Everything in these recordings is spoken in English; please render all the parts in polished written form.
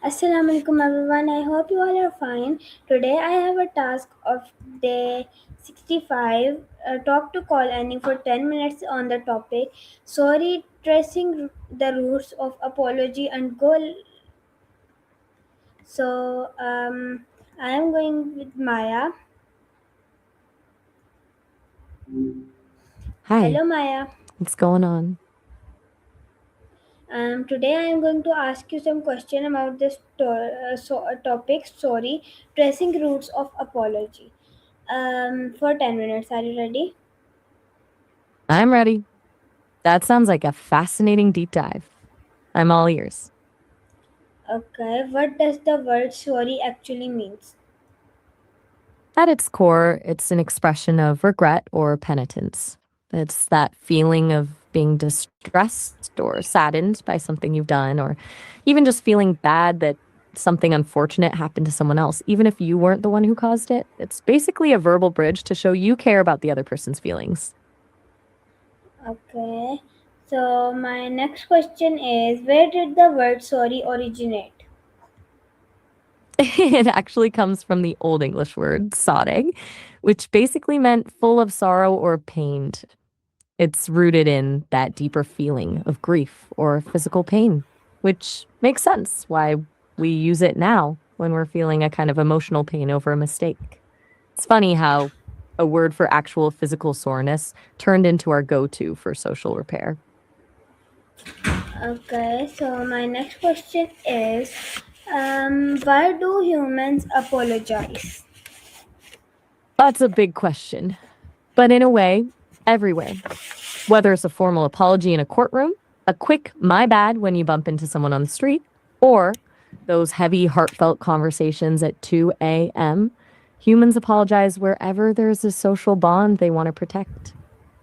Assalamu alaikum everyone. I hope you all are fine. Today I have a task of day 65. Talk to call Annie for 10 minutes on the topic. Sorry, tracing the roots of apology and goal. I am going with Maya. Hi, Hello, Maya. what's going on? Today I am going to ask you some question about this topic. Sorry, tracing roots of apology. For 10 minutes. Are you ready? I'm ready. That sounds like a fascinating deep dive. I'm all ears. Okay. What does the word sorry actually means? At its core, it's an expression of regret or penitence. It's that feeling of being distressed or saddened by something you've done, or even just feeling bad that something unfortunate happened to someone else, even if you weren't the one who caused it. It's basically a verbal bridge to show you care about the other person's feelings. Okay. So my next question is, where did the word sorry originate? It actually comes from the Old English word sodding, which basically meant full of sorrow or pain. It's rooted in that deeper feeling of grief or physical pain, which makes sense why we use it now when we're feeling a kind of emotional pain over a mistake. It's funny how a word for actual physical soreness turned into our go to for social repair. Okay. So my next question is, why do humans apologize? That's a big question. But in a way, everywhere. Whether it's a formal apology in a courtroom, a quick my bad when you bump into someone on the street, or those heavy, heartfelt conversations at 2 a.m., humans apologize wherever there's a social bond they want to protect.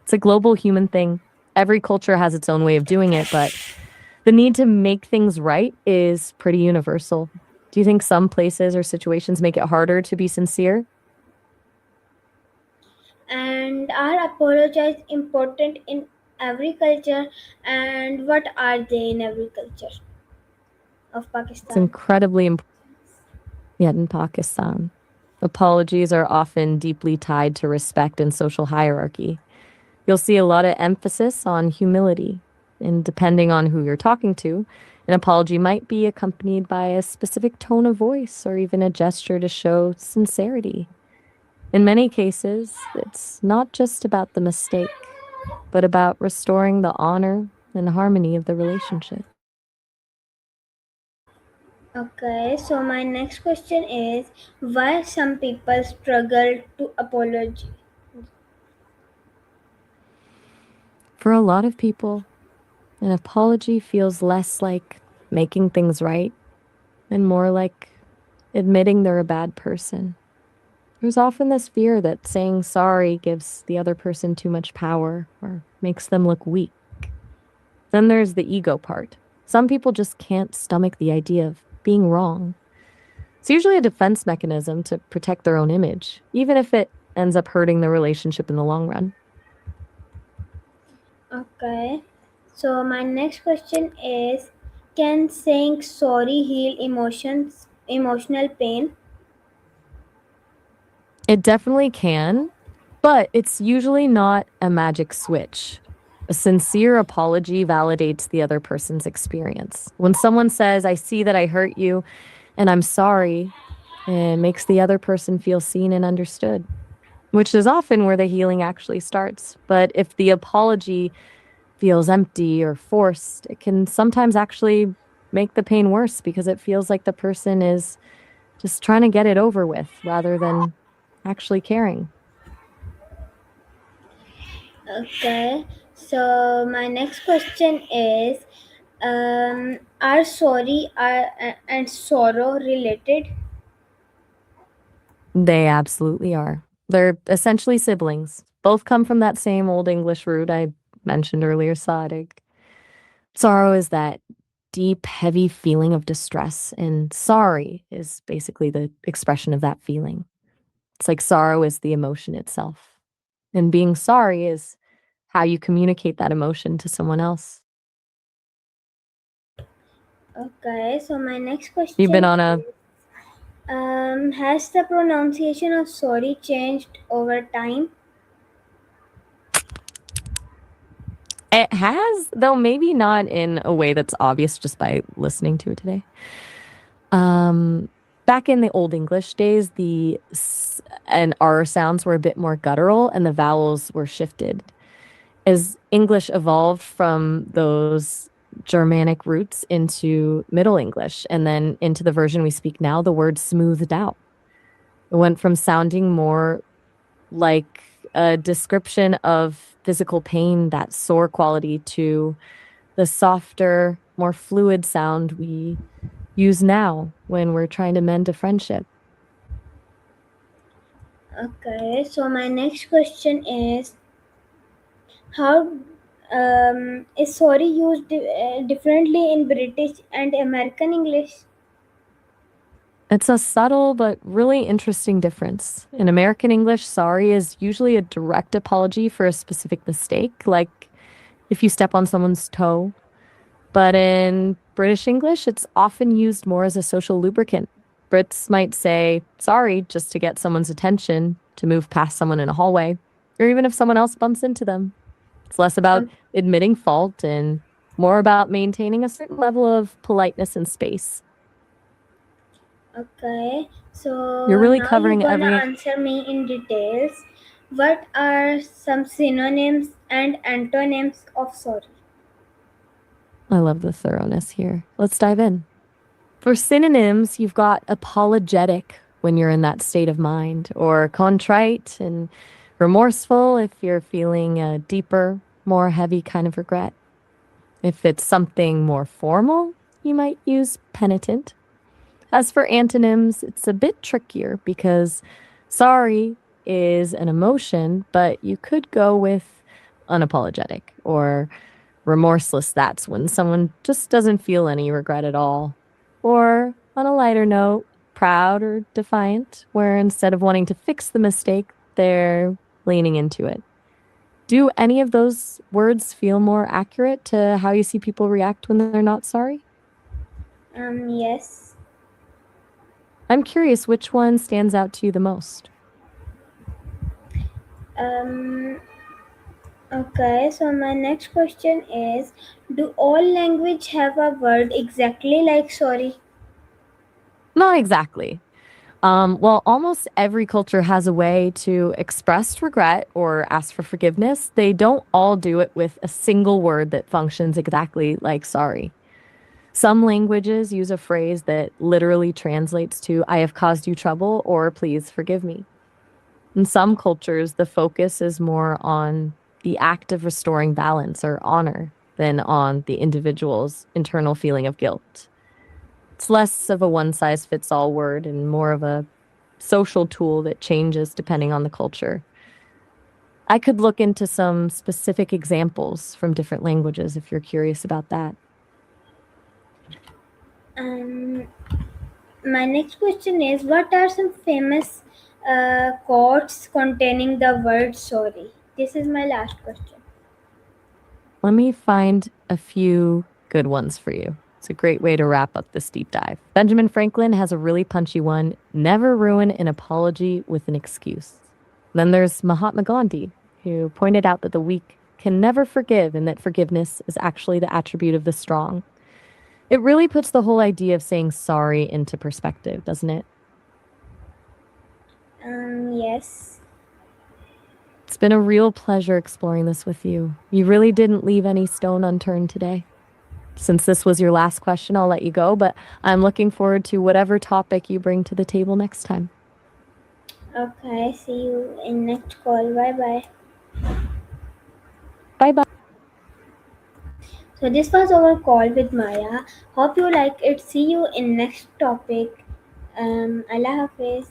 It's a global human thing. Every culture has its own way of doing it, but the need to make things right is pretty universal. Do you think some places or situations make it harder to be sincere? And are apologies important in every culture? And what are they in every culture of It's Pakistan? incredibly important, yet in Pakistan. Apologies are often deeply tied to respect and social hierarchy. You'll see a lot of emphasis on humility, and depending on who you're talking to, an apology might be accompanied by a specific tone of voice or even a gesture to show sincerity. In many cases, it's not just about the mistake, but about restoring the honor and harmony of the relationship. Okay, so my next question is, why some people struggle to apology? For a lot of people, an apology feels less like making things right and more like admitting they're a bad person. There's often this fear that saying sorry gives the other person too much power or makes them look weak. Then there's the ego part. Some people just can't stomach the idea of being wrong. It's usually a defense mechanism to protect their own image, even if it ends up hurting the relationship in the long run. Okay, so my next question is, can saying sorry heal emotional pain? It definitely can, but it's usually not a magic switch. A sincere apology validates the other person's experience. When someone says, I see that I hurt you and I'm sorry, it makes the other person feel seen and understood, which is often where the healing actually starts. But if the apology feels empty or forced, it can sometimes actually make the pain worse because it feels like the person is just trying to get it over with rather than actually caring. Okay, so my next question is, are and sorrow related? They absolutely are. They're essentially siblings. Both come from that same Old English root I mentioned earlier, Sadig. Sorrow is that deep, heavy feeling of distress, and sorry is basically the expression of that feeling. It's like sorrow is the emotion itself. And being sorry is how you communicate that emotion to someone else. Okay, so my next You've been question on a is, has the pronunciation of sorry changed over time? It has, though maybe not in a way that's obvious just by listening to it today. Um, Back in the Old English days, the s and r sounds were a bit more guttural and the vowels were shifted. As English evolved from those Germanic roots into Middle English and then into the version we speak now, the word smoothed out. It went from sounding more like a description of physical pain, that sore quality, to the softer, more fluid sound we use now when we're trying to mend a friendship. Okay, so my next question is, how is sorry used differently in British and American English? It's a subtle but really interesting difference. In American English, sorry is usually a direct apology for a specific mistake, like if you step on someone's toe. But in British English, it's often used more as a social lubricant. Brits might say sorry just to get someone's attention, to move past someone in a hallway, or even if someone else bumps into them. It's less about admitting fault and more about maintaining a certain level of politeness and space. Okay, You're so really now you're covering gonna every. answer me in details. What are some synonyms and antonyms of sorry? I love the thoroughness here. Let's dive in. For synonyms, you've got apologetic when you're in that state of mind, or contrite and remorseful if you're feeling a deeper, more heavy kind of regret. If it's something more formal, you might use penitent. As for antonyms, it's a bit trickier because sorry is an emotion, but you could go with unapologetic or remorseless. That's when someone just doesn't feel any regret at all. Or on a lighter note, proud or defiant, where instead of wanting to fix the mistake, they're leaning into it. Do any of those words feel more accurate to how you see people react when they're not sorry? Yes. I'm curious which one stands out to you the most. Um, okay, so my next question is, do all language have a word exactly like sorry? Not exactly. Well, almost every culture has a way to express regret or ask for forgiveness. They don't all do it with a single word that functions exactly like sorry. Some languages use a phrase that literally translates to, I have caused you trouble, or please forgive me. In some cultures, the focus is more on the act of restoring balance or honor than on the individual's internal feeling of guilt. It's less of a one size fits all word and more of a social tool that changes depending on the culture. I could look into some specific examples from different languages if you're curious about that. Um, my next question is, what are some famous quotes containing the word sorry? This is my last question. Let me find a few good ones for you. It's a great way to wrap up this deep dive. Benjamin Franklin has a really punchy one: never ruin an apology with an excuse. Then there's Mahatma Gandhi, who pointed out that the weak can never forgive and that forgiveness is actually the attribute of the strong. It really puts the whole idea of saying sorry into perspective, doesn't it? Yes. It's been a real pleasure exploring this with you. You really didn't leave any stone unturned today. Since this was your last question, I'll let you go, but I'm looking forward to whatever topic you bring to the table next time. Okay, see you in next call. Bye bye. Bye bye. So this was our call with Maya. Hope you like it. See you in next topic. Allah Hafiz.